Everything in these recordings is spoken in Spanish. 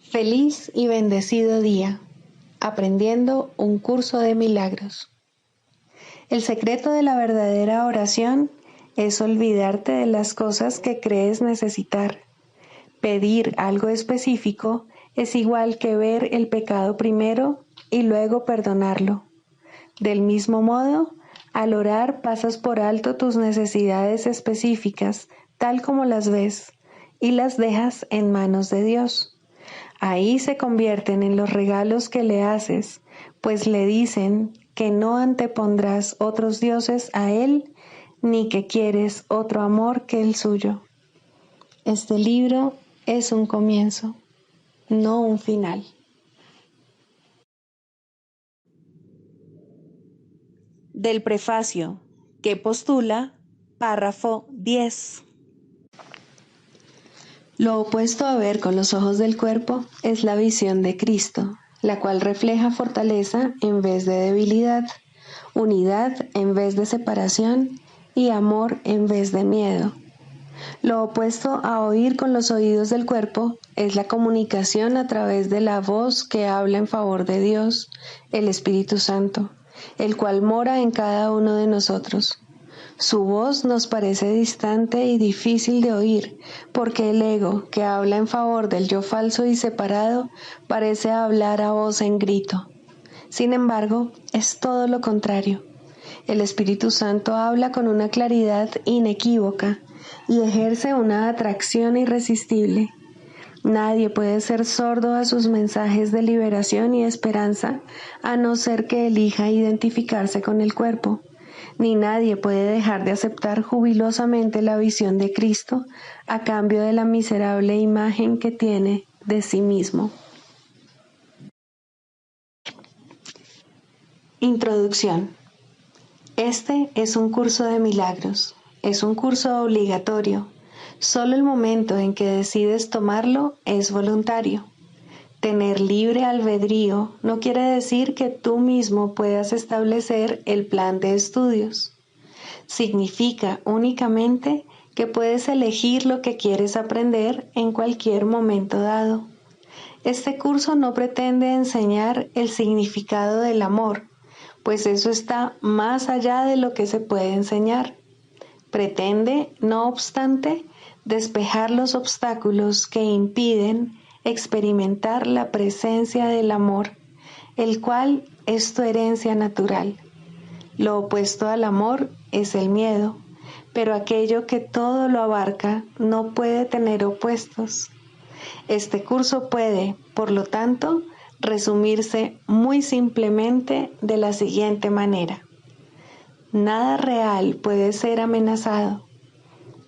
Feliz y bendecido día, aprendiendo un curso de milagros. El secreto de la verdadera oración es olvidarte de las cosas que crees necesitar. Pedir algo específico es igual que ver el pecado primero y luego perdonarlo. Del mismo modo, al orar pasas por alto tus necesidades específicas, tal como las ves, y las dejas en manos de Dios. Ahí se convierten en los regalos que le haces, pues le dicen que no antepondrás otros dioses a Él, ni que quieres otro amor que el suyo. Este libro es un comienzo, no un final. Del prefacio, que postula, párrafo 10. Lo opuesto a ver con los ojos del cuerpo es la visión de Cristo, la cual refleja fortaleza en vez de debilidad, unidad en vez de separación y amor en vez de miedo. Lo opuesto a oír con los oídos del cuerpo es la comunicación a través de la voz que habla en favor de Dios, el Espíritu Santo, el cual mora en cada uno de nosotros. Su voz nos parece distante y difícil de oír, porque el ego, que habla en favor del yo falso y separado, parece hablar a voz en grito. Sin embargo, es todo lo contrario. El Espíritu Santo habla con una claridad inequívoca y ejerce una atracción irresistible. Nadie puede ser sordo a sus mensajes de liberación y esperanza, a no ser que elija identificarse con el cuerpo. Ni nadie puede dejar de aceptar jubilosamente la visión de Cristo a cambio de la miserable imagen que tiene de sí mismo. Introducción. Este es un curso de milagros. Es un curso obligatorio. Solo el momento en que decides tomarlo es voluntario. Tener libre albedrío no quiere decir que tú mismo puedas establecer el plan de estudios. Significa únicamente que puedes elegir lo que quieres aprender en cualquier momento dado. Este curso no pretende enseñar el significado del amor, pues eso está más allá de lo que se puede enseñar. Pretende, no obstante, despejar los obstáculos que impiden experimentar la presencia del amor, el cual es tu herencia natural. Lo opuesto al amor es el miedo, pero aquello que todo lo abarca no puede tener opuestos. Este curso puede, por lo tanto, resumirse muy simplemente de la siguiente manera. Nada real puede ser amenazado.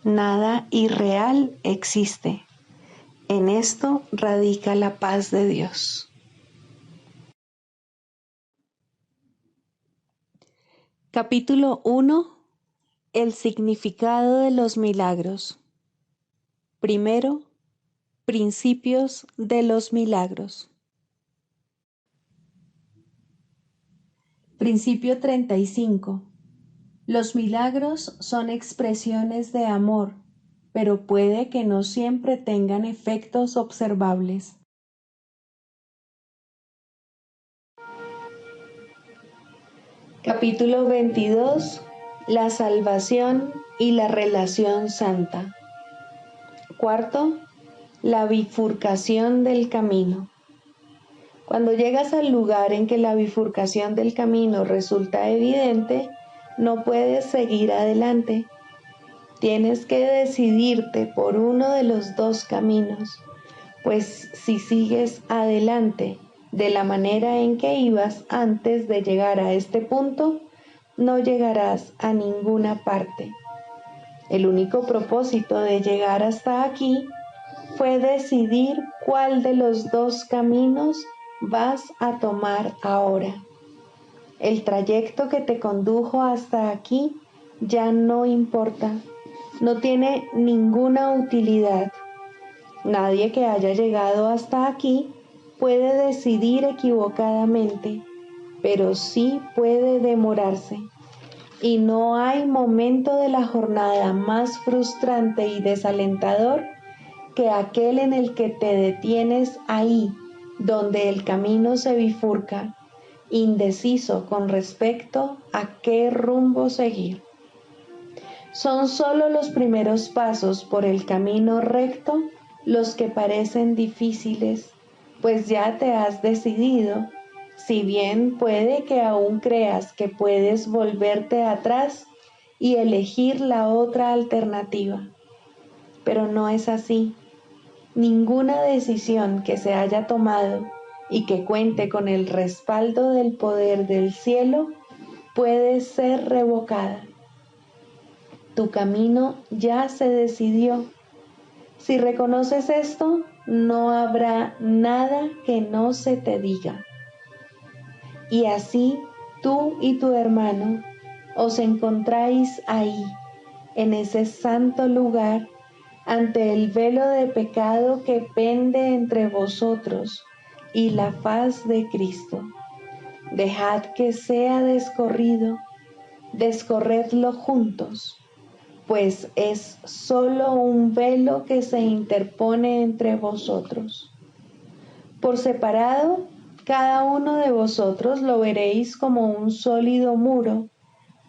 Nada irreal existe. En esto radica la paz de Dios. Capítulo 1. El significado de los milagros. Primero, principios de los milagros. Principio 35. Los milagros son expresiones de amor, pero puede que no siempre tengan efectos observables. Capítulo 22. La salvación y la relación santa. Cuarto, la bifurcación del camino. Cuando llegas al lugar en que la bifurcación del camino resulta evidente, no puedes seguir adelante. Tienes que decidirte por uno de los dos caminos, pues si sigues adelante de la manera en que ibas antes de llegar a este punto, no llegarás a ninguna parte. El único propósito de llegar hasta aquí fue decidir cuál de los dos caminos vas a tomar ahora. El trayecto que te condujo hasta aquí ya no importa, no tiene ninguna utilidad. Nadie que haya llegado hasta aquí puede decidir equivocadamente, pero sí puede demorarse. Y no hay momento de la jornada más frustrante y desalentador que aquel en el que te detienes ahí, donde el camino se bifurca, indeciso con respecto a qué rumbo seguir. Son solo los primeros pasos por el camino recto los que parecen difíciles, pues ya te has decidido, si bien puede que aún creas que puedes volverte atrás y elegir la otra alternativa. Pero no es así. Ninguna decisión que se haya tomado y que cuente con el respaldo del poder del cielo puede ser revocada. Tu camino ya se decidió. Si reconoces esto, no habrá nada que no se te diga. Y así tú y tu hermano os encontráis ahí, en ese santo lugar, ante el velo de pecado que pende entre vosotros y la faz de Cristo. Dejad que sea descorrido, descorredlo juntos, pues es solo un velo que se interpone entre vosotros. Por separado, cada uno de vosotros lo veréis como un sólido muro,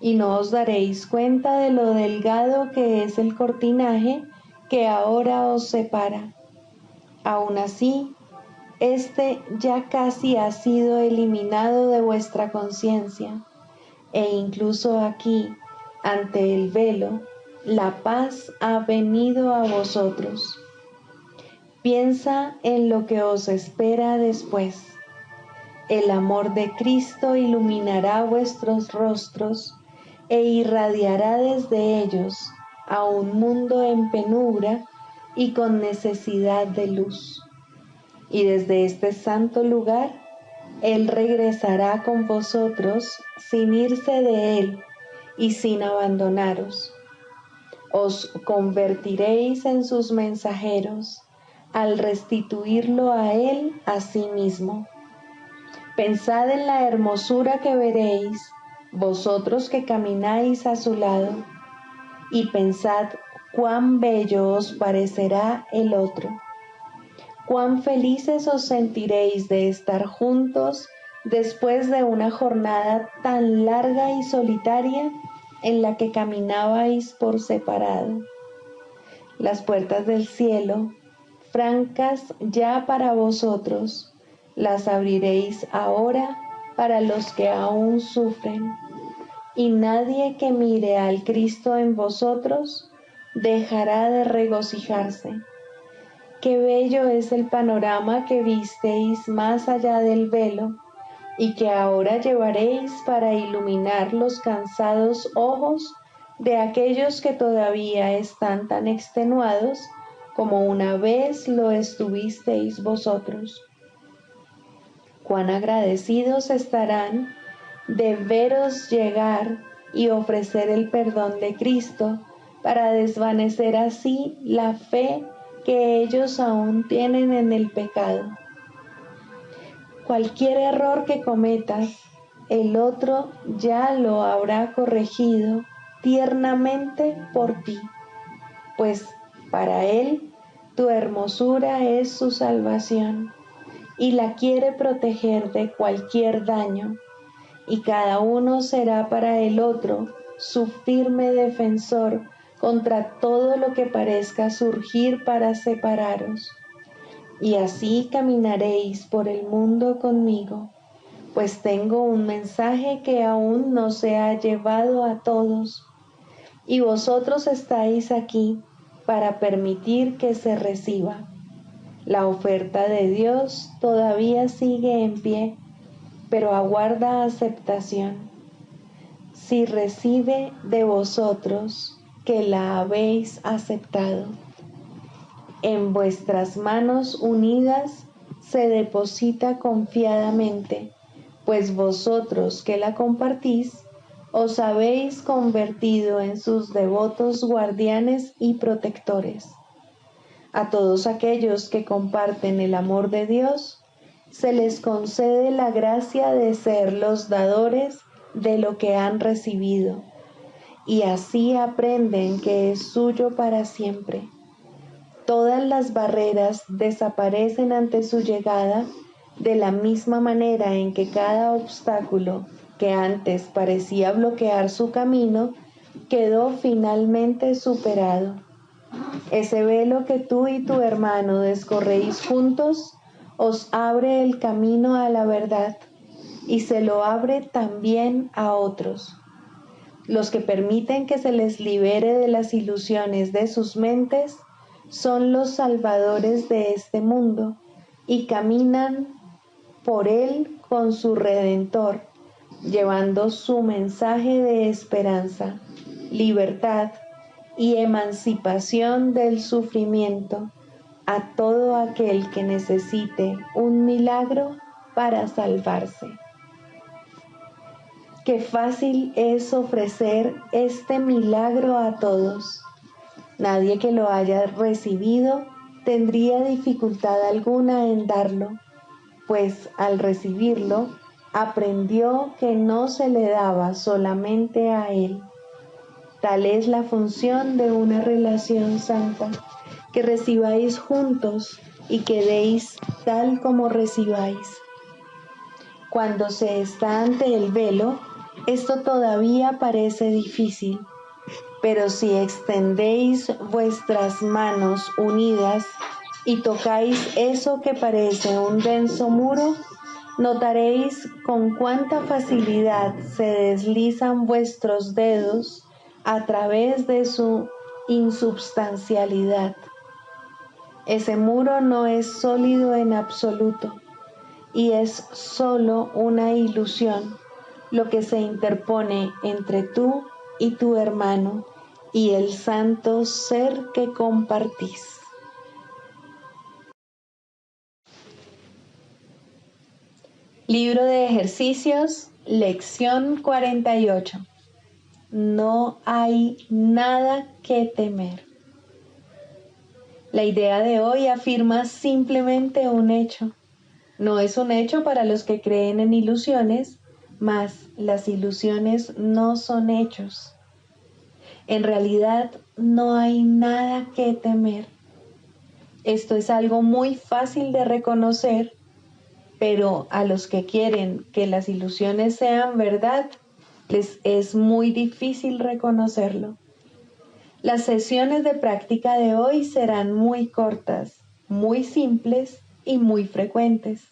y no os daréis cuenta de lo delgado que es el cortinaje que ahora os separa. Aún así, este ya casi ha sido eliminado de vuestra conciencia, e incluso aquí, ante el velo, la paz ha venido a vosotros. Piensa en lo que os espera después. El amor de Cristo iluminará vuestros rostros e irradiará desde ellos a un mundo en penumbra y con necesidad de luz. Y desde este santo lugar, Él regresará con vosotros sin irse de Él y sin abandonaros. Os convertiréis en sus mensajeros al restituirlo a Él a sí mismo. Pensad en la hermosura que veréis, vosotros que camináis a su lado, y pensad cuán bello os parecerá el otro. Cuán felices os sentiréis de estar juntos después de una jornada tan larga y solitaria en la que caminabais por separado. Las puertas del cielo, francas ya para vosotros, las abriréis ahora para los que aún sufren, y nadie que mire al Cristo en vosotros dejará de regocijarse. Qué bello es el panorama que visteis más allá del velo y que ahora llevaréis para iluminar los cansados ojos de aquellos que todavía están tan extenuados como una vez lo estuvisteis vosotros. Cuán agradecidos estarán de veros llegar y ofrecer el perdón de Cristo para desvanecer así la fe que ellos aún tienen en el pecado. Cualquier error que cometas, el otro ya lo habrá corregido tiernamente por ti, pues para él tu hermosura es su salvación y la quiere proteger de cualquier daño, y cada uno será para el otro su firme defensor contra todo lo que parezca surgir para separaros. Y así caminaréis por el mundo conmigo, pues tengo un mensaje que aún no se ha llevado a todos, y vosotros estáis aquí para permitir que se reciba. La oferta de Dios todavía sigue en pie, pero aguarda aceptación. Si recibe de vosotros que la habéis aceptado. En vuestras manos unidas se deposita confiadamente, pues vosotros que la compartís, os habéis convertido en sus devotos guardianes y protectores. A todos aquellos que comparten el amor de Dios, se les concede la gracia de ser los dadores de lo que han recibido, y así aprenden que es suyo para siempre. Todas las barreras desaparecen ante su llegada, de la misma manera en que cada obstáculo que antes parecía bloquear su camino quedó finalmente superado. Ese velo que tú y tu hermano descorréis juntos os abre el camino a la verdad y se lo abre también a otros. Los que permiten que se les libere de las ilusiones de sus mentes son los salvadores de este mundo y caminan por él con su Redentor, llevando su mensaje de esperanza, libertad y emancipación del sufrimiento a todo aquel que necesite un milagro para salvarse. Qué fácil es ofrecer este milagro a todos. Nadie que lo haya recibido tendría dificultad alguna en darlo, pues al recibirlo aprendió que no se le daba solamente a él. Tal es la función de una relación santa, que recibáis juntos y que deis tal como recibáis. Cuando se está ante el velo, esto todavía parece difícil, pero si extendéis vuestras manos unidas y tocáis eso que parece un denso muro, notaréis con cuánta facilidad se deslizan vuestros dedos a través de su insubstancialidad. Ese muro no es sólido en absoluto y es solo una ilusión, lo que se interpone entre tú y tu hermano y el santo ser que compartís. Libro de ejercicios, lección 48. No hay nada que temer. La idea de hoy afirma simplemente un hecho. No es un hecho para los que creen en ilusiones, mas las ilusiones no son hechos. En realidad no hay nada que temer. Esto es algo muy fácil de reconocer, pero a los que quieren que las ilusiones sean verdad, les es muy difícil reconocerlo. Las sesiones de práctica de hoy serán muy cortas, muy simples y muy frecuentes.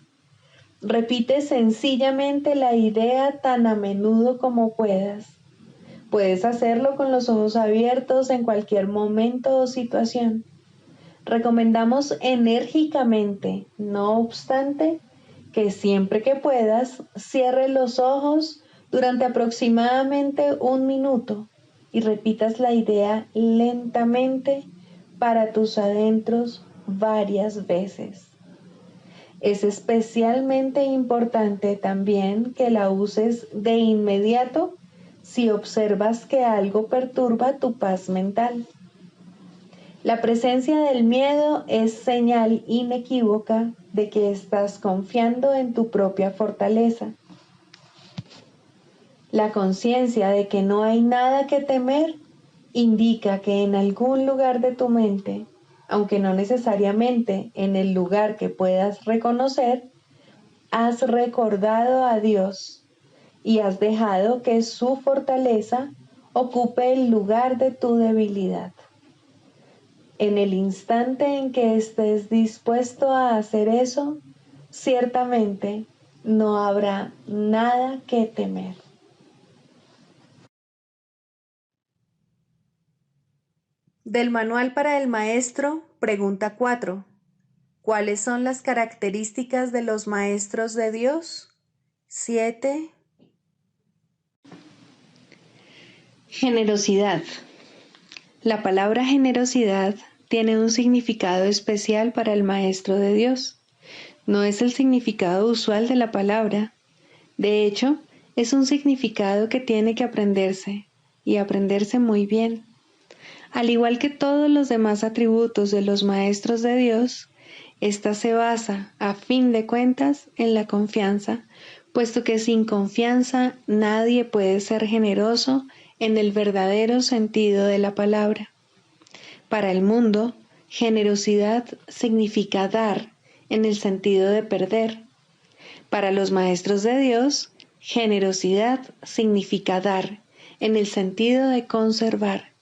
Repite sencillamente la idea tan a menudo como puedas. Puedes hacerlo con los ojos abiertos en cualquier momento o situación. Recomendamos enérgicamente, no obstante, que siempre que puedas, cierres los ojos durante aproximadamente 1 minuto y repitas la idea lentamente para tus adentros varias veces. Es especialmente importante también que la uses de inmediato si observas que algo perturba tu paz mental. La presencia del miedo es señal inequívoca de que estás confiando en tu propia fortaleza. La conciencia de que no hay nada que temer indica que en algún lugar de tu mente, aunque no necesariamente en el lugar que puedas reconocer, has recordado a Dios y has dejado que su fortaleza ocupe el lugar de tu debilidad. En el instante en que estés dispuesto a hacer eso, ciertamente no habrá nada que temer. Del Manual para el Maestro, pregunta 4. ¿Cuáles son las características de los maestros de Dios? 7. Generosidad. La palabra generosidad tiene un significado especial para el Maestro de Dios. No es el significado usual de la palabra. De hecho, es un significado que tiene que aprenderse, y aprenderse muy bien. Al igual que todos los demás atributos de los maestros de Dios, esta se basa, a fin de cuentas, en la confianza, puesto que sin confianza nadie puede ser generoso en el verdadero sentido de la palabra. Para el mundo, Generosidad significa dar en el sentido de perder. Para los maestros de Dios, generosidad significa dar en el sentido de conservar.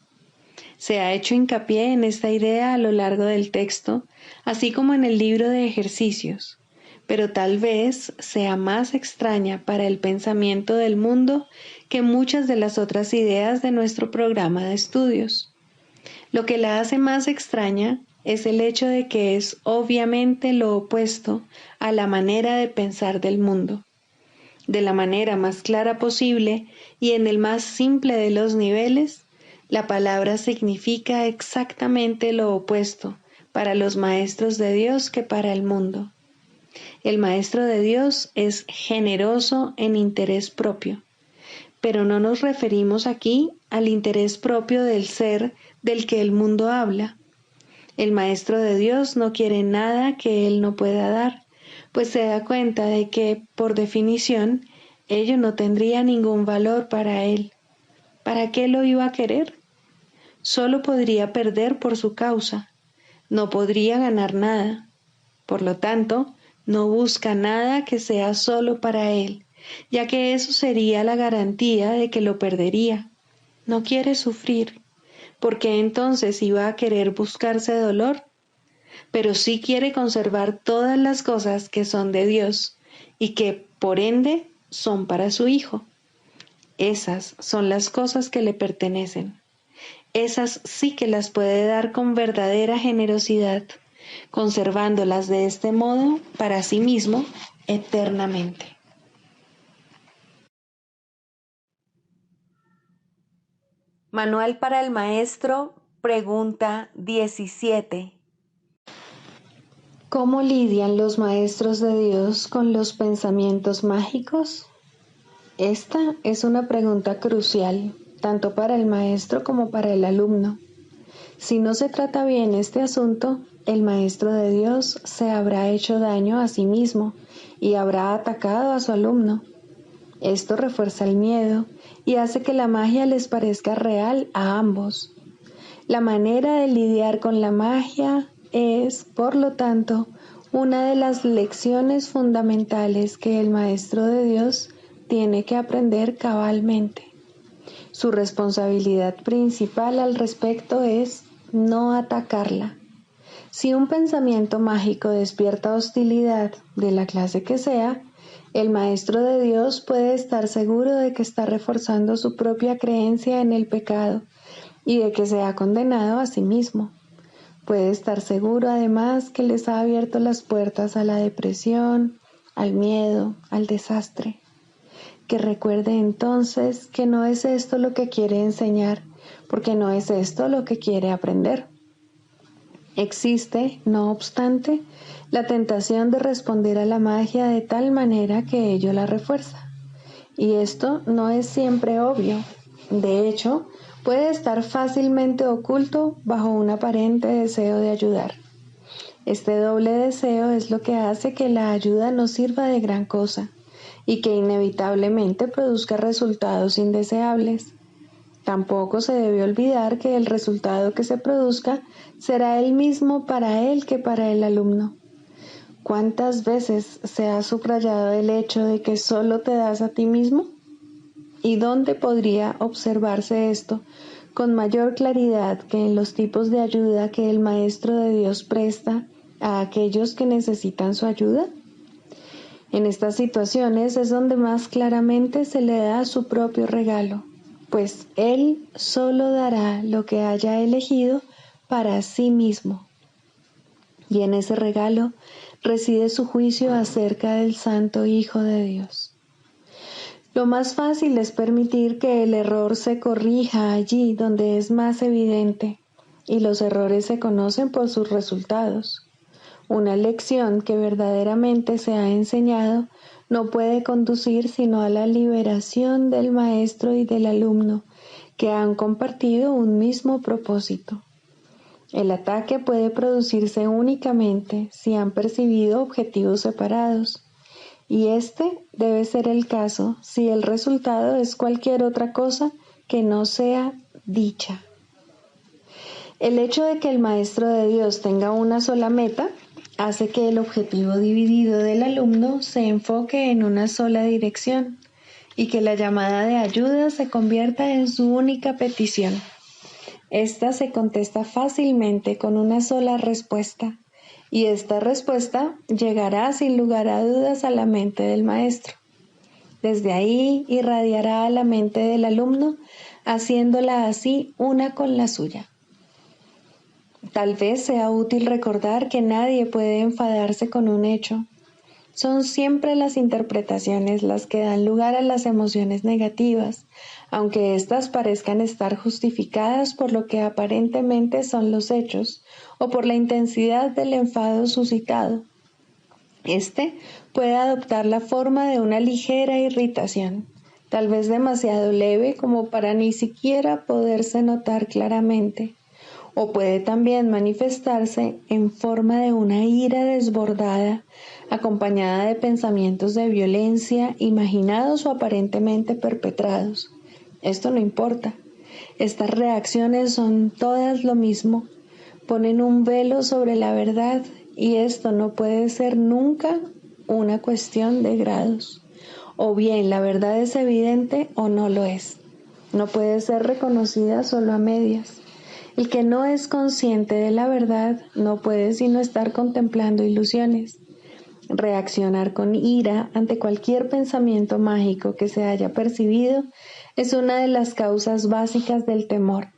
Se ha hecho hincapié en esta idea a lo largo del texto, así como en el libro de ejercicios, pero tal vez sea más extraña para el pensamiento del mundo que muchas de las otras ideas de nuestro programa de estudios. Lo que la hace más extraña es el hecho de que es obviamente lo opuesto a la manera de pensar del mundo. De la manera más clara posible y en el más simple de los niveles, la palabra significa exactamente lo opuesto para los maestros de Dios que para el mundo. El maestro de Dios es generoso en interés propio, pero no nos referimos aquí al interés propio del ser del que el mundo habla. El maestro de Dios no quiere nada que él no pueda dar, pues se da cuenta de que, por definición, ello no tendría ningún valor para él. ¿Para qué lo iba a querer? Solo podría perder por su causa, no podría ganar nada. Por lo tanto, no busca nada que sea solo para él, ya que eso sería la garantía de que lo perdería. No quiere sufrir, porque entonces iba a querer buscarse dolor, pero sí quiere conservar todas las cosas que son de Dios y que, por ende, son para su Hijo. Esas son las cosas que le pertenecen. Esas sí que las puede dar con verdadera generosidad, conservándolas de este modo para sí mismo eternamente. Manual para el Maestro, pregunta 17. ¿Cómo lidian los maestros de Dios con los pensamientos mágicos? Esta es una pregunta crucial, tanto para el maestro como para el alumno. Si no se trata bien este asunto, el maestro de Dios se habrá hecho daño a sí mismo y habrá atacado a su alumno. Esto refuerza el miedo y hace que la magia les parezca real a ambos. La manera de lidiar con la magia es, por lo tanto, una de las lecciones fundamentales que el maestro de Dios tiene que aprender cabalmente. Su responsabilidad principal al respecto es no atacarla. Si un pensamiento mágico despierta hostilidad, de la clase que sea, el maestro de Dios puede estar seguro de que está reforzando su propia creencia en el pecado y de que se ha condenado a sí mismo. Puede estar seguro además que les ha abierto las puertas a la depresión, al miedo, al desastre. Que recuerde entonces que no es esto lo que quiere enseñar, porque no es esto lo que quiere aprender. Existe, no obstante, la tentación de responder a la magia de tal manera que ello la refuerza. Y esto no es siempre obvio. De hecho, puede estar fácilmente oculto bajo un aparente deseo de ayudar. Este doble deseo es lo que hace que la ayuda no sirva de gran cosa y que inevitablemente produzca resultados indeseables. Tampoco se debe olvidar que el resultado que se produzca será el mismo para él que para el alumno. ¿Cuántas veces se ha subrayado el hecho de que solo te das a ti mismo? ¿Y dónde podría observarse esto con mayor claridad que en los tipos de ayuda que el Maestro de Dios presta a aquellos que necesitan su ayuda? En estas situaciones es donde más claramente se le da su propio regalo, pues Él solo dará lo que haya elegido para sí mismo. Y en ese regalo reside su juicio acerca del Santo Hijo de Dios. Lo más fácil es permitir que el error se corrija allí donde es más evidente, y los errores se conocen por sus resultados. Una lección que verdaderamente se ha enseñado no puede conducir sino a la liberación del maestro y del alumno, que han compartido un mismo propósito. El ataque puede producirse únicamente si han percibido objetivos separados, y este debe ser el caso si el resultado es cualquier otra cosa que no sea dicha. El hecho de que el maestro de Dios tenga una sola meta hace que el objetivo dividido del alumno se enfoque en una sola dirección y que la llamada de ayuda se convierta en su única petición. Esta se contesta fácilmente con una sola respuesta, y esta respuesta llegará sin lugar a dudas a la mente del maestro. Desde ahí irradiará a la mente del alumno, haciéndola así una con la suya. Tal vez sea útil recordar que nadie puede enfadarse con un hecho. Son siempre las interpretaciones las que dan lugar a las emociones negativas, aunque éstas parezcan estar justificadas por lo que aparentemente son los hechos o por la intensidad del enfado suscitado. Este puede adoptar la forma de una ligera irritación, tal vez demasiado leve como para ni siquiera poderse notar claramente, o puede también manifestarse en forma de una ira desbordada, acompañada de pensamientos de violencia, imaginados o aparentemente perpetrados. Esto no importa. Estas reacciones son todas lo mismo. Ponen un velo sobre la verdad y esto no puede ser nunca una cuestión de grados. O bien la verdad es evidente o no lo es. No puede ser reconocida solo a medias. El que no es consciente de la verdad no puede sino estar contemplando ilusiones. Reaccionar con ira ante cualquier pensamiento mágico que se haya percibido es una de las causas básicas del temor.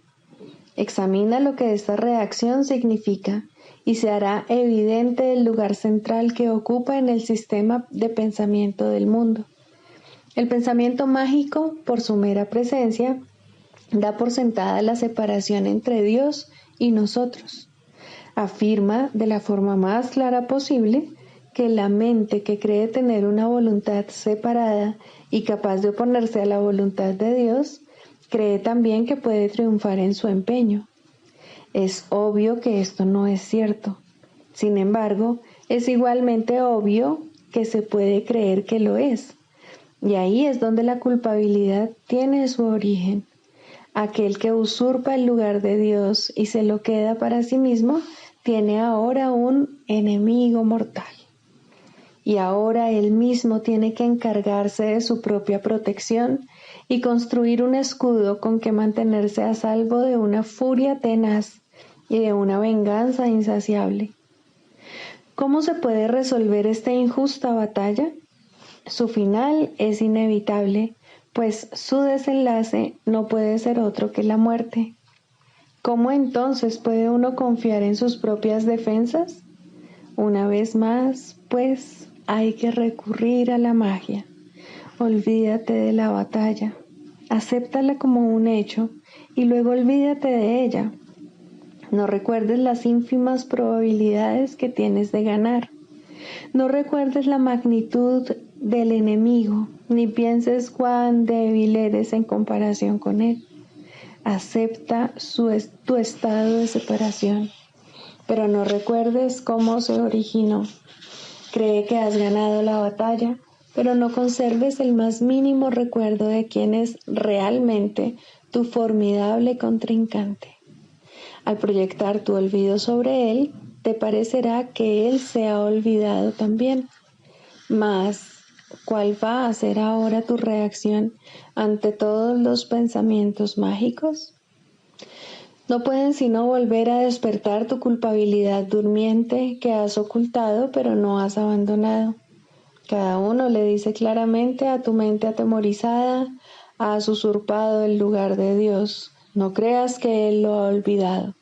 Examina lo que esta reacción significa y se hará evidente el lugar central que ocupa en el sistema de pensamiento del mundo. El pensamiento mágico, por su mera presencia, da por sentada la separación entre Dios y nosotros. Afirma de la forma más clara posible que la mente que cree tener una voluntad separada y capaz de oponerse a la voluntad de Dios, cree también que puede triunfar en su empeño. Es obvio que esto no es cierto. Sin embargo, es igualmente obvio que se puede creer que lo es. Y ahí es donde la culpabilidad tiene su origen. Aquel que usurpa el lugar de Dios y se lo queda para sí mismo, tiene ahora un enemigo mortal. Y ahora él mismo tiene que encargarse de su propia protección y construir un escudo con que mantenerse a salvo de una furia tenaz y de una venganza insaciable. ¿Cómo se puede resolver esta injusta batalla? Su final es inevitable, pues su desenlace no puede ser otro que la muerte. ¿Cómo entonces puede uno confiar en sus propias defensas? Una vez más, pues, hay que recurrir a la magia. Olvídate de la batalla, acéptala como un hecho y luego olvídate de ella. No recuerdes las ínfimas probabilidades que tienes de ganar. No recuerdes la magnitud del enemigo, ni pienses cuán débil eres en comparación con él. Acepta tu estado de separación, pero no recuerdes cómo se originó. Cree que has ganado la batalla, pero no conserves el más mínimo recuerdo de quién es realmente tu formidable contrincante. Al proyectar tu olvido sobre él, te parecerá que él se ha olvidado también. Mas, ¿cuál va a ser ahora tu reacción ante todos los pensamientos mágicos? No pueden sino volver a despertar tu culpabilidad durmiente que has ocultado pero no has abandonado. Cada uno le dice claramente a tu mente atemorizada: has usurpado el lugar de Dios, no creas que Él lo ha olvidado.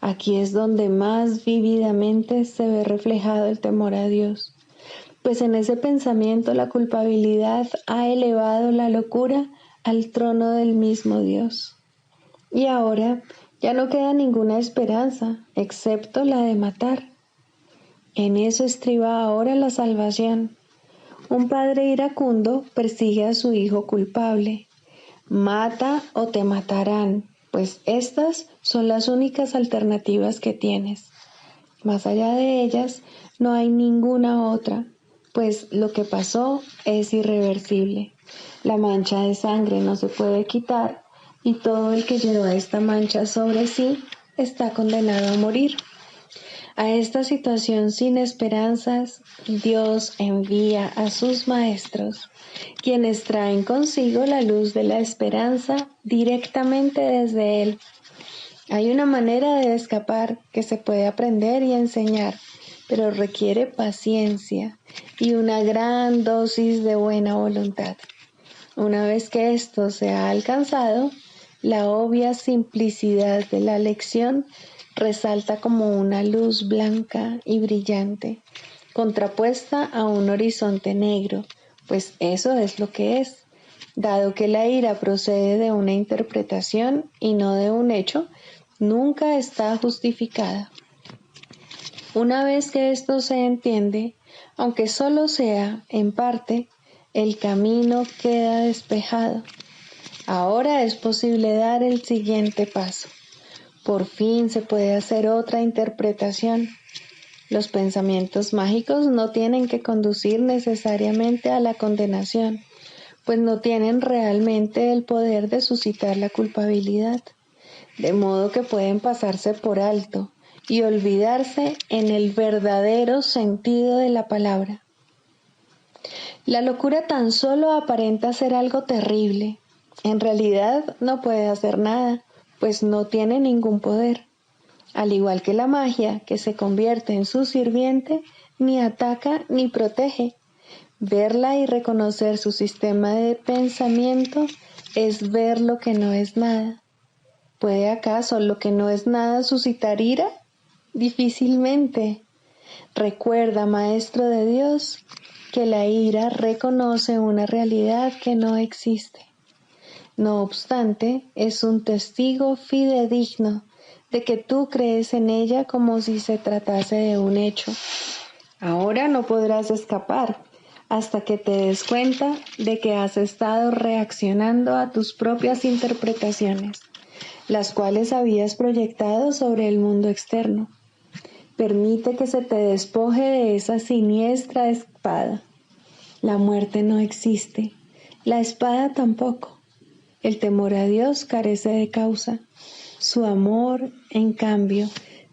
Aquí es donde más vívidamente se ve reflejado el temor a Dios, pues en ese pensamiento la culpabilidad ha elevado la locura al trono del mismo Dios. Y ahora ya no queda ninguna esperanza, excepto la de matar. En eso estriba ahora la salvación. Un padre iracundo persigue a su hijo culpable. Mata o te matarán, pues estas son las únicas alternativas que tienes. Más allá de ellas, no hay ninguna otra, pues lo que pasó es irreversible. La mancha de sangre no se puede quitar, y todo el que lleva esta mancha sobre sí está condenado a morir. A esta situación sin esperanzas, Dios envía a sus maestros, quienes traen consigo la luz de la esperanza directamente desde Él. Hay una manera de escapar que se puede aprender y enseñar, pero requiere paciencia y una gran dosis de buena voluntad. Una vez que esto se ha alcanzado, la obvia simplicidad de la lección resalta como una luz blanca y brillante, contrapuesta a un horizonte negro, pues eso es lo que es. Dado que la ira procede de una interpretación y no de un hecho, nunca está justificada. Una vez que esto se entiende, aunque solo sea en parte, el camino queda despejado. Ahora es posible dar el siguiente paso. Por fin se puede hacer otra interpretación. Los pensamientos mágicos no tienen que conducir necesariamente a la condenación, pues no tienen realmente el poder de suscitar la culpabilidad, de modo que pueden pasarse por alto y olvidarse en el verdadero sentido de la palabra. La locura tan solo aparenta ser algo terrible. En realidad no puede hacer nada, pues no tiene ningún poder. Al igual que la magia, que se convierte en su sirviente, ni ataca ni protege. Verla y reconocer su sistema de pensamiento es ver lo que no es nada. ¿Puede acaso lo que no es nada suscitar ira? Difícilmente. Recuerda, Maestro de Dios, que la ira reconoce una realidad que no existe. No obstante, es un testigo fidedigno de que tú crees en ella como si se tratase de un hecho. Ahora no podrás escapar hasta que te des cuenta de que has estado reaccionando a tus propias interpretaciones, las cuales habías proyectado sobre el mundo externo. Permite que se te despoje de esa siniestra espada. La muerte no existe, la espada tampoco. El temor a Dios carece de causa. Su amor, en cambio,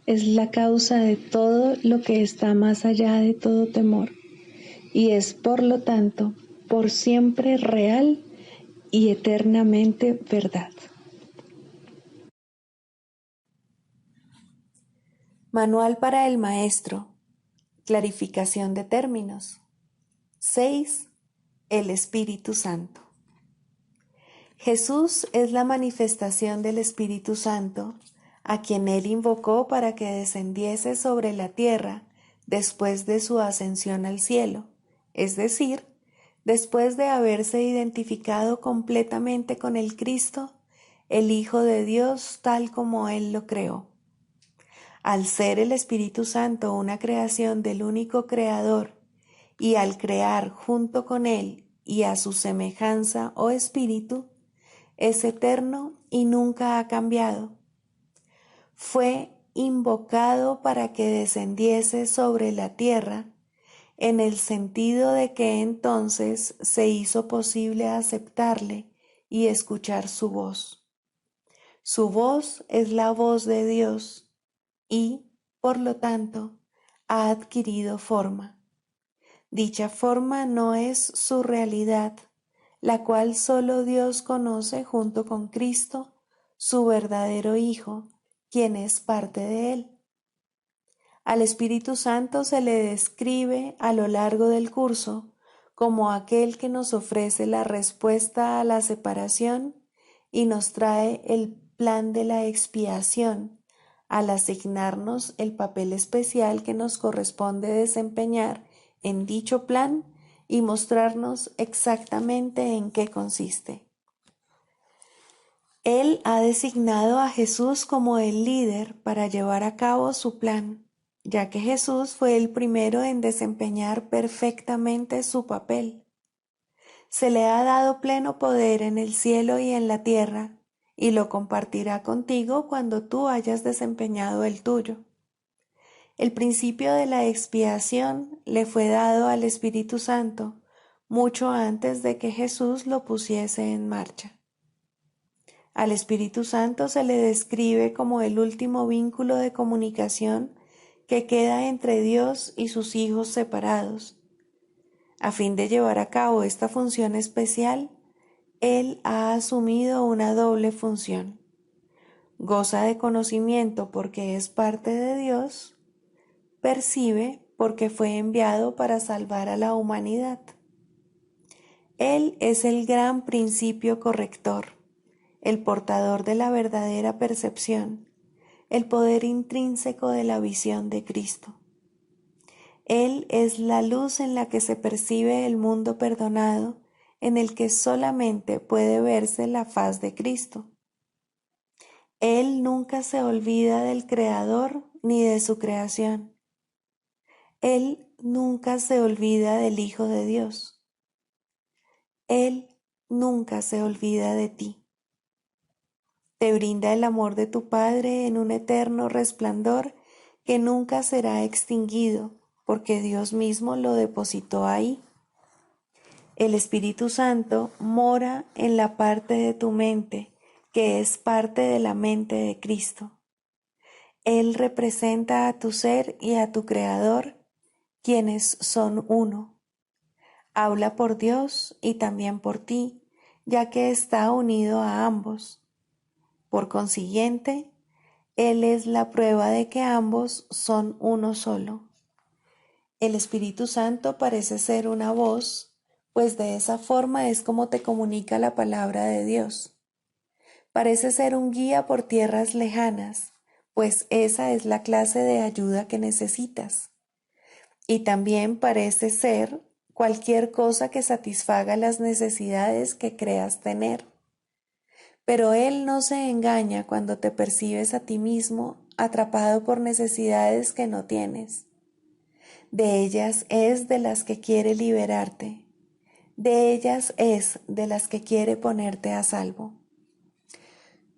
es la causa de todo lo que está más allá de todo temor, y es, por lo tanto, por siempre real y eternamente verdad. Manual para el maestro. Clarificación de términos. 6. El Espíritu Santo. Jesús es la manifestación del Espíritu Santo, a quien Él invocó para que descendiese sobre la tierra después de su ascensión al cielo, es decir, después de haberse identificado completamente con el Cristo, el Hijo de Dios tal como Él lo creó. Al ser el Espíritu Santo una creación del único Creador, y al crear junto con Él y a su semejanza o espíritu, es eterno y nunca ha cambiado. Fue invocado para que descendiese sobre la tierra, en el sentido de que entonces se hizo posible aceptarle y escuchar su voz. Su voz es la voz de Dios y, por lo tanto, ha adquirido forma. Dicha forma no es su realidad, la cual solo Dios conoce junto con Cristo, su verdadero Hijo, quien es parte de Él. Al Espíritu Santo se le describe a lo largo del curso como aquel que nos ofrece la respuesta a la separación y nos trae el plan de la expiación, al asignarnos el papel especial que nos corresponde desempeñar en dicho plan y mostrarnos exactamente en qué consiste. Él ha designado a Jesús como el líder para llevar a cabo su plan, ya que Jesús fue el primero en desempeñar perfectamente su papel. Se le ha dado pleno poder en el cielo y en la tierra, y lo compartirá contigo cuando tú hayas desempeñado el tuyo. El principio de la expiación le fue dado al Espíritu Santo mucho antes de que Jesús lo pusiese en marcha. Al Espíritu Santo se le describe como el último vínculo de comunicación que queda entre Dios y sus hijos separados. A fin de llevar a cabo esta función especial, Él ha asumido una doble función. Goza de conocimiento porque es parte de Dios, percibe porque fue enviado para salvar a la humanidad. Él es el gran principio corrector, el portador de la verdadera percepción, el poder intrínseco de la visión de Cristo. Él es la luz en la que se percibe el mundo perdonado, en el que solamente puede verse la faz de Cristo. Él nunca se olvida del Creador ni de su creación. Él nunca se olvida del Hijo de Dios. Él nunca se olvida de ti. Te brinda el amor de tu Padre en un eterno resplandor que nunca será extinguido, porque Dios mismo lo depositó ahí. El Espíritu Santo mora en la parte de tu mente, que es parte de la mente de Cristo. Él representa a tu ser y a tu Creador, quienes son uno. Habla por Dios y también por ti, ya que está unido a ambos. Por consiguiente, Él es la prueba de que ambos son uno solo. El Espíritu Santo parece ser una voz, pues de esa forma es como te comunica la palabra de Dios. Parece ser un guía por tierras lejanas, pues esa es la clase de ayuda que necesitas. Y también parece ser cualquier cosa que satisfaga las necesidades que creas tener. Pero Él no se engaña cuando te percibes a ti mismo atrapado por necesidades que no tienes. De ellas es de las que quiere liberarte. De ellas es de las que quiere ponerte a salvo.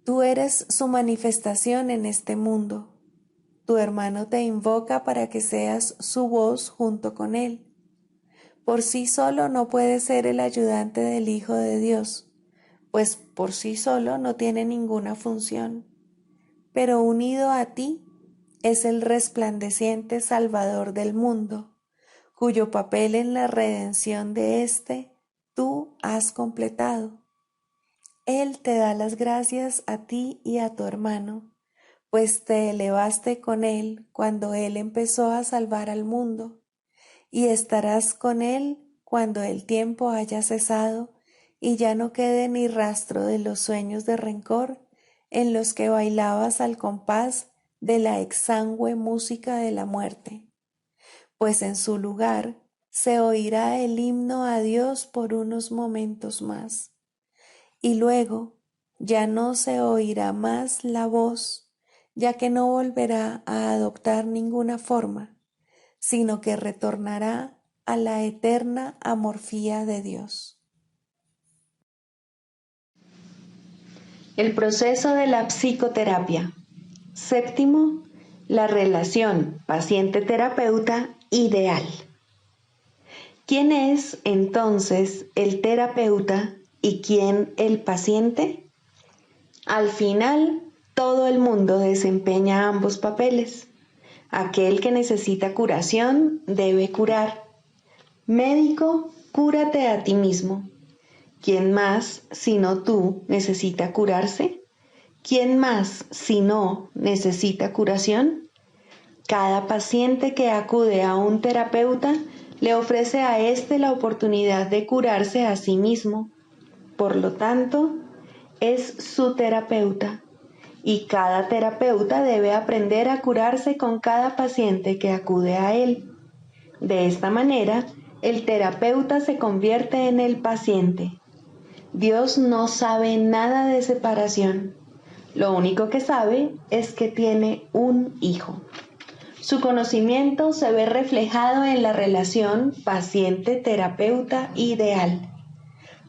Tú eres su manifestación en este mundo. Tu hermano te invoca para que seas su voz junto con él. Por sí solo no puede ser el ayudante del Hijo de Dios, pues por sí solo no tiene ninguna función. Pero unido a ti es el resplandeciente Salvador del mundo, cuyo papel en la redención de éste tú has completado. Él te da las gracias a ti y a tu hermano, pues te elevaste con él cuando él empezó a salvar al mundo, y estarás con él cuando el tiempo haya cesado y ya no quede ni rastro de los sueños de rencor en los que bailabas al compás de la exangüe música de la muerte, pues en su lugar se oirá el himno a Dios por unos momentos más. Y luego ya no se oirá más la voz, ya que no volverá a adoptar ninguna forma, sino que retornará a la eterna amorfía de Dios. El proceso de la psicoterapia. Séptimo, la relación paciente-terapeuta ideal. ¿Quién es entonces el terapeuta y quién el paciente? Al final, todo el mundo desempeña ambos papeles. Aquel que necesita curación debe curar. Médico, cúrate a ti mismo. ¿Quién más, sino tú, necesita curarse? ¿Quién más, si no, necesita curación? Cada paciente que acude a un terapeuta le ofrece a éste la oportunidad de curarse a sí mismo. Por lo tanto, es su terapeuta, y cada terapeuta debe aprender a curarse con cada paciente que acude a él. De esta manera, el terapeuta se convierte en el paciente. Dios no sabe nada de separación. Lo único que sabe es que tiene un hijo. Su conocimiento se ve reflejado en la relación paciente-terapeuta ideal.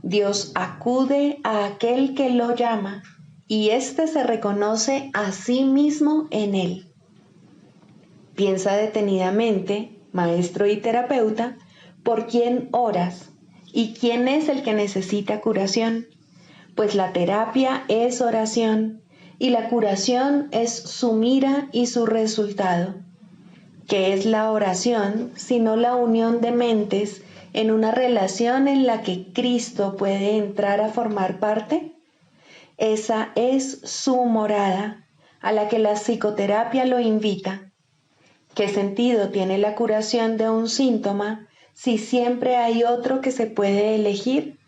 Dios acude a aquel que lo llama y éste se reconoce a sí mismo en él. Piensa detenidamente, maestro y terapeuta, por quién oras y quién es el que necesita curación. pues la terapia es oración y la curación es su mira y su resultado. ¿Qué es la oración sino la unión de mentes en una relación en la que Cristo puede entrar a formar parte? Esa es su morada, a la que la psicoterapia lo invita. ¿Qué sentido tiene la curación de un síntoma si siempre hay otro que se puede elegir?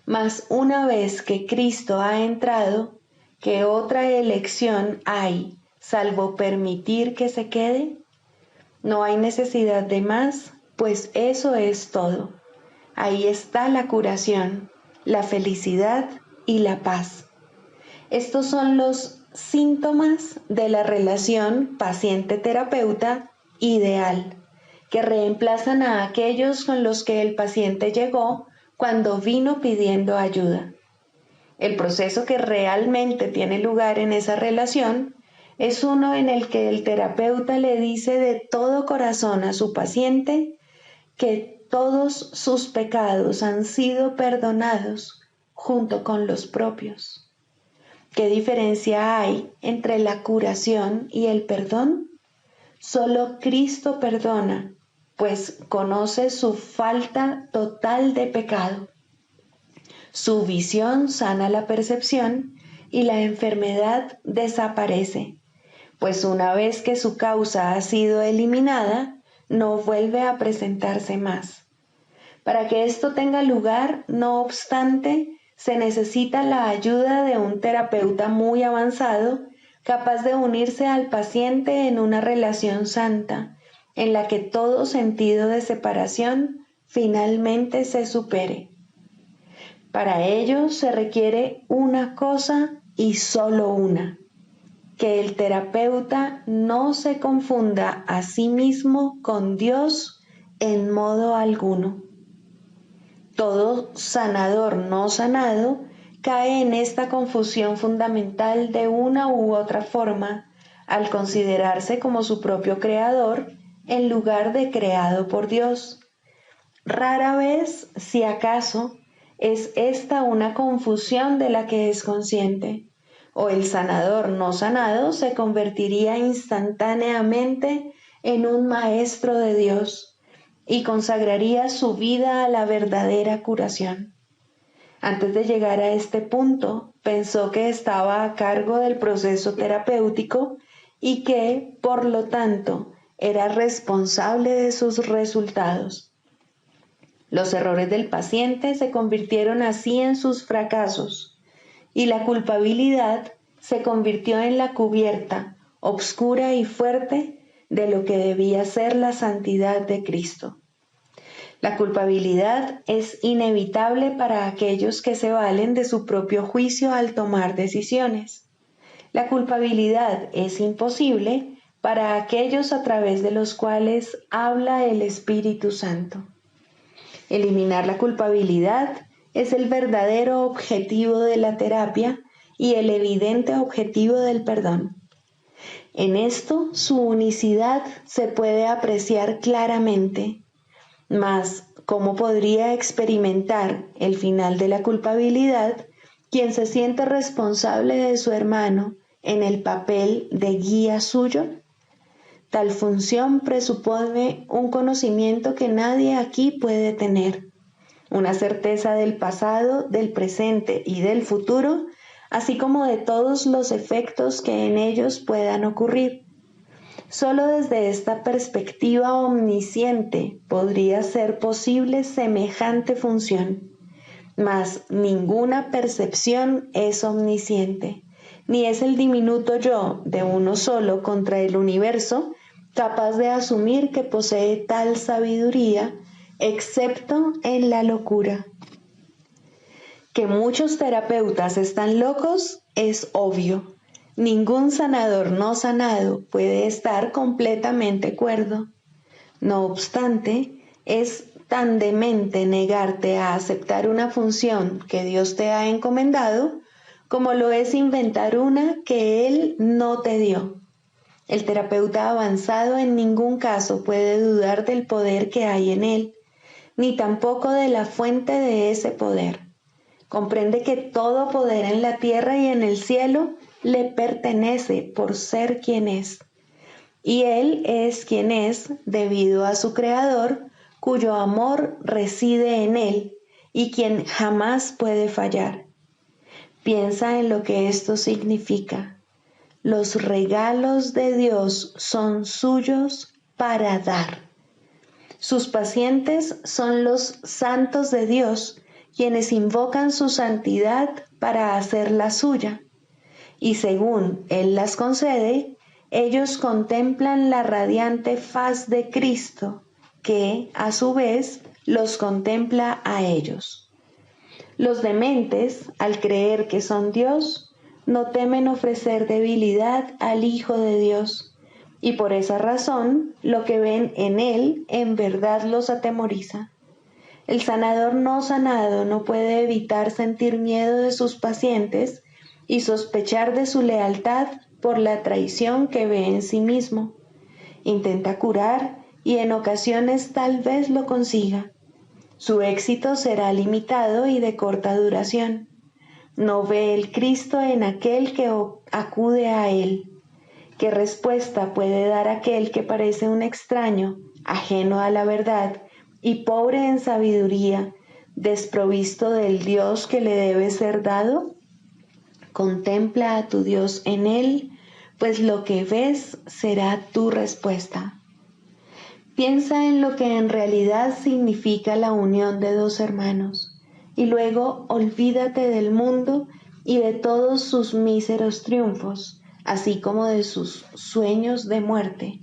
Mas una vez que Cristo ha entrado, ¿qué otra elección hay, salvo permitir que se quede? No hay necesidad de más, pues eso es todo. Ahí está la curación, la felicidad y la paz. Estos son los síntomas de la relación paciente-terapeuta ideal, que reemplazan a aquellos con los que el paciente llegó cuando vino pidiendo ayuda. El proceso que realmente tiene lugar en esa relación es uno en el que el terapeuta le dice de todo corazón a su paciente que todos sus pecados han sido perdonados junto con los propios. ¿Qué diferencia hay entre la curación y el perdón? Solo Cristo perdona, pues conoce su falta total de pecado. Su visión sana la percepción y la enfermedad desaparece, pues una vez que su causa ha sido eliminada, no vuelve a presentarse más. Para que esto tenga lugar, no obstante, se necesita la ayuda de un terapeuta muy avanzado, capaz de unirse al paciente en una relación santa, en la que todo sentido de separación finalmente se supere. Para ello se requiere una cosa y solo una: que el terapeuta no se confunda a sí mismo con Dios en modo alguno. Todo sanador no sanado cae en esta confusión fundamental de una u otra forma al considerarse como su propio creador en lugar de creado por Dios. Rara vez, si acaso, es esta una confusión de la que es consciente, o el sanador no sanado se convertiría instantáneamente en un maestro de Dios y consagraría su vida a la verdadera curación. Antes de llegar a este punto, pensó que estaba a cargo del proceso terapéutico y que, por lo tanto, era responsable de sus resultados. Los errores del paciente se convirtieron así en sus fracasos, y la culpabilidad se convirtió en la cubierta, obscura y fuerte, de lo que debía ser la santidad de Cristo. La culpabilidad es inevitable para aquellos que se valen de su propio juicio al tomar decisiones. La culpabilidad es imposible para aquellos a través de los cuales habla el Espíritu Santo. Eliminar la culpabilidad es el verdadero objetivo de la terapia y el evidente objetivo del perdón. En esto su unicidad se puede apreciar claramente, mas ¿cómo podría experimentar el final de la culpabilidad quien se siente responsable de su hermano en el papel de guía suyo? Tal función presupone un conocimiento que nadie aquí puede tener, una certeza del pasado, del presente y del futuro, así como de todos los efectos que en ellos puedan ocurrir. Solo desde esta perspectiva omnisciente podría ser posible semejante función, mas ninguna percepción es omnisciente, ni es el diminuto yo de uno solo contra el universo capaz de asumir que posee tal sabiduría, excepto en la locura. Que muchos terapeutas están locos es obvio. Ningún sanador no sanado puede estar completamente cuerdo. No obstante, es tan demente negarte a aceptar una función que Dios te ha encomendado como lo es inventar una que Él no te dio. El terapeuta avanzado en ningún caso puede dudar del poder que hay en él, ni tampoco de la fuente de ese poder. Comprende que todo poder en la tierra y en el cielo le pertenece por ser quien es. Y Él es quien es debido a su Creador, cuyo amor reside en Él y quien jamás puede fallar. Piensa en lo que esto significa. Los regalos de Dios son suyos para dar. Sus pacientes son los santos de Dios, quienes invocan su santidad para hacer la suya. Y según Él las concede, ellos contemplan la radiante faz de Cristo, que, a su vez, los contempla a ellos. Los dementes, al creer que son Dios, no temen ofrecer debilidad al Hijo de Dios, y por esa razón lo que ven en Él en verdad los atemoriza. El sanador no sanado no puede evitar sentir miedo de sus pacientes y sospechar de su lealtad por la traición que ve en sí mismo. Intenta curar y en ocasiones tal vez lo consiga. Su éxito será limitado y de corta duración. No ve el Cristo en aquel que acude a Él. ¿Qué respuesta puede dar aquel que parece un extraño, ajeno a la verdad y pobre en sabiduría, desprovisto del Dios que le debe ser dado? Contempla a tu Dios en Él, pues lo que ves será tu respuesta. Piensa en lo que en realidad significa la unión de dos hermanos, y luego olvídate del mundo y de todos sus míseros triunfos, así como de sus sueños de muerte.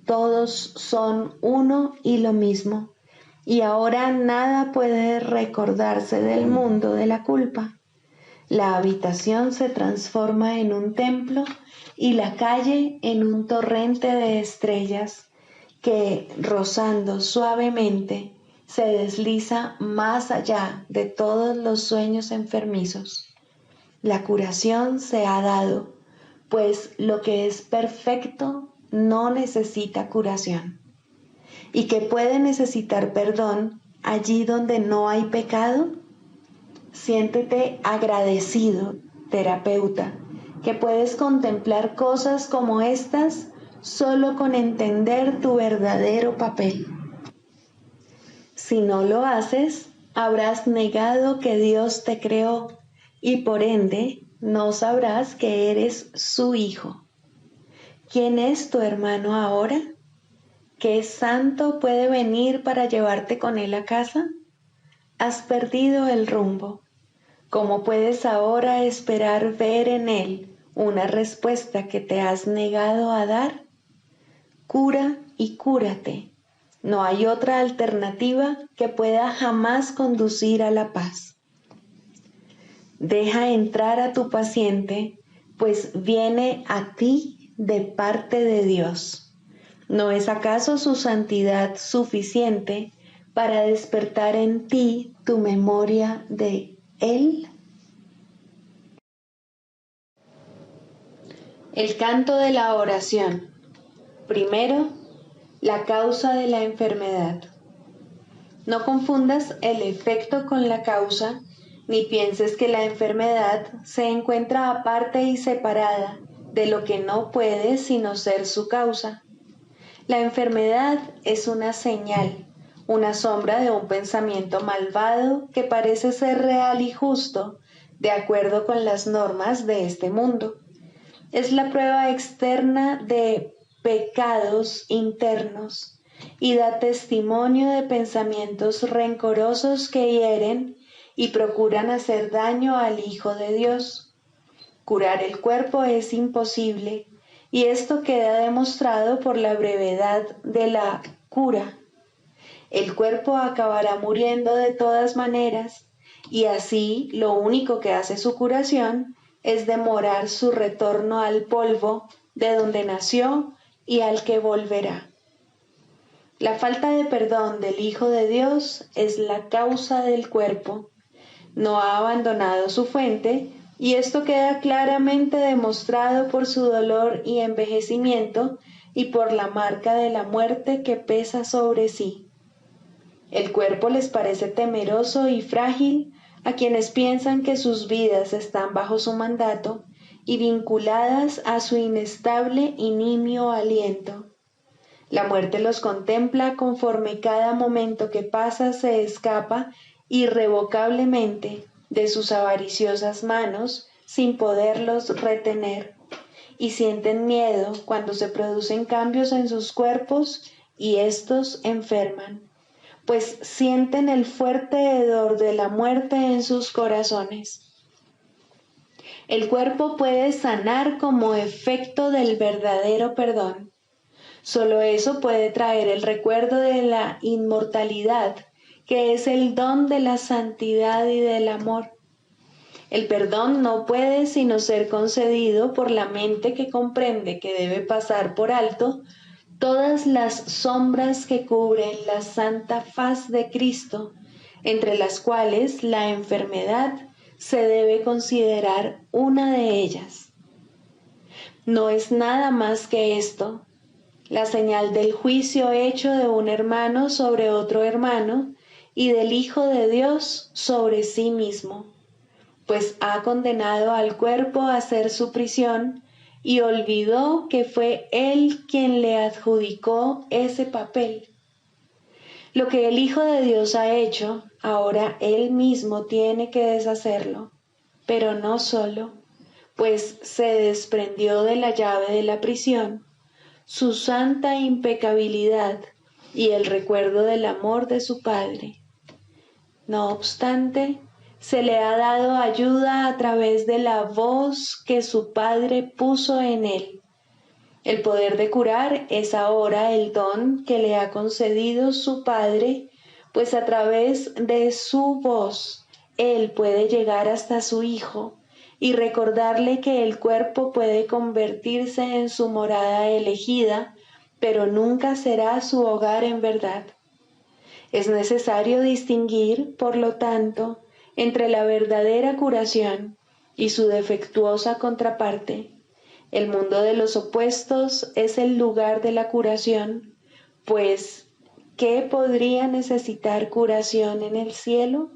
Todos son uno y lo mismo, y ahora nada puede recordarse del mundo de la culpa. La habitación se transforma en un templo y la calle en un torrente de estrellas que, rozando suavemente, se desliza más allá de todos los sueños enfermizos. La curación se ha dado, pues lo que es perfecto no necesita curación. ¿Y que puede necesitar perdón allí donde no hay pecado? Siéntete agradecido, terapeuta, que puedes contemplar cosas como estas solo con entender tu verdadero papel. Si no lo haces, habrás negado que Dios te creó y por ende no sabrás que eres su hijo. ¿Quién es tu hermano ahora? ¿Qué santo puede venir para llevarte con él a casa? Has perdido el rumbo. ¿Cómo puedes ahora esperar ver en él una respuesta que te has negado a dar? Cura y cúrate. No hay otra alternativa que pueda jamás conducir a la paz. Deja entrar a tu paciente, pues viene a ti de parte de Dios. ¿No es acaso su santidad suficiente para despertar en ti tu memoria de Él? El canto de la oración. Primero, la causa de la enfermedad. No confundas el efecto con la causa, ni pienses que la enfermedad se encuentra aparte y separada de lo que no puede sino ser su causa. La enfermedad es una señal, una sombra de un pensamiento malvado que parece ser real y justo, de acuerdo con las normas de este mundo. Es la prueba externa de pecados internos y da testimonio de pensamientos rencorosos que hieren y procuran hacer daño al Hijo de Dios. Curar el cuerpo es imposible, y esto queda demostrado por la brevedad de la cura. El cuerpo acabará muriendo de todas maneras, y así lo único que hace su curación es demorar su retorno al polvo de donde nació y al que volverá. La falta de perdón del Hijo de Dios es la causa del cuerpo. No ha abandonado su fuente, y esto queda claramente demostrado por su dolor y envejecimiento y por la marca de la muerte que pesa sobre sí. El cuerpo les parece temeroso y frágil a quienes piensan que sus vidas están bajo su mandato y vinculadas a su inestable y nimio aliento. La muerte los contempla conforme cada momento que pasa se escapa irrevocablemente de sus avariciosas manos sin poderlos retener, y sienten miedo cuando se producen cambios en sus cuerpos y éstos enferman, pues sienten el fuerte hedor de la muerte en sus corazones. El cuerpo puede sanar como efecto del verdadero perdón. Solo eso puede traer el recuerdo de la inmortalidad, que es el don de la santidad y del amor. El perdón no puede sino ser concedido por la mente que comprende que debe pasar por alto todas las sombras que cubren la santa faz de Cristo, entre las cuales la enfermedad se debe considerar una de ellas. No es nada más que esto, la señal del juicio hecho de un hermano sobre otro hermano y del Hijo de Dios sobre sí mismo, pues ha condenado al cuerpo a ser su prisión y olvidó que fue Él quien le adjudicó ese papel. Lo que el Hijo de Dios ha hecho, ahora Él mismo tiene que deshacerlo, pero no solo, pues se desprendió de la llave de la prisión, su santa impecabilidad y el recuerdo del amor de su Padre. No obstante, se le ha dado ayuda a través de la voz que su Padre puso en él. El poder de curar es ahora el don que le ha concedido su Padre, pues a través de su voz él puede llegar hasta su Hijo y recordarle que el cuerpo puede convertirse en su morada elegida, pero nunca será su hogar en verdad. Es necesario distinguir, por lo tanto, entre la verdadera curación y su defectuosa contraparte. El mundo de los opuestos es el lugar de la curación, pues, ¿qué podría necesitar curación en el cielo?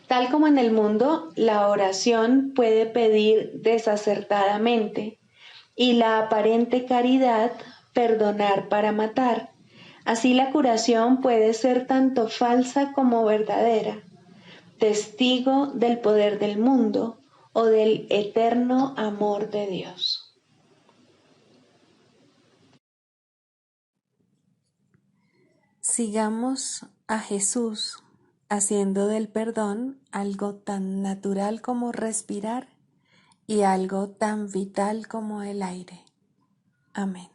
Tal como en el mundo, la oración puede pedir desacertadamente y la aparente caridad perdonar para matar. Así la curación puede ser tanto falsa como verdadera, testigo del poder del mundo o del eterno amor de Dios. Sigamos a Jesús haciendo del perdón algo tan natural como respirar y algo tan vital como el aire. Amén.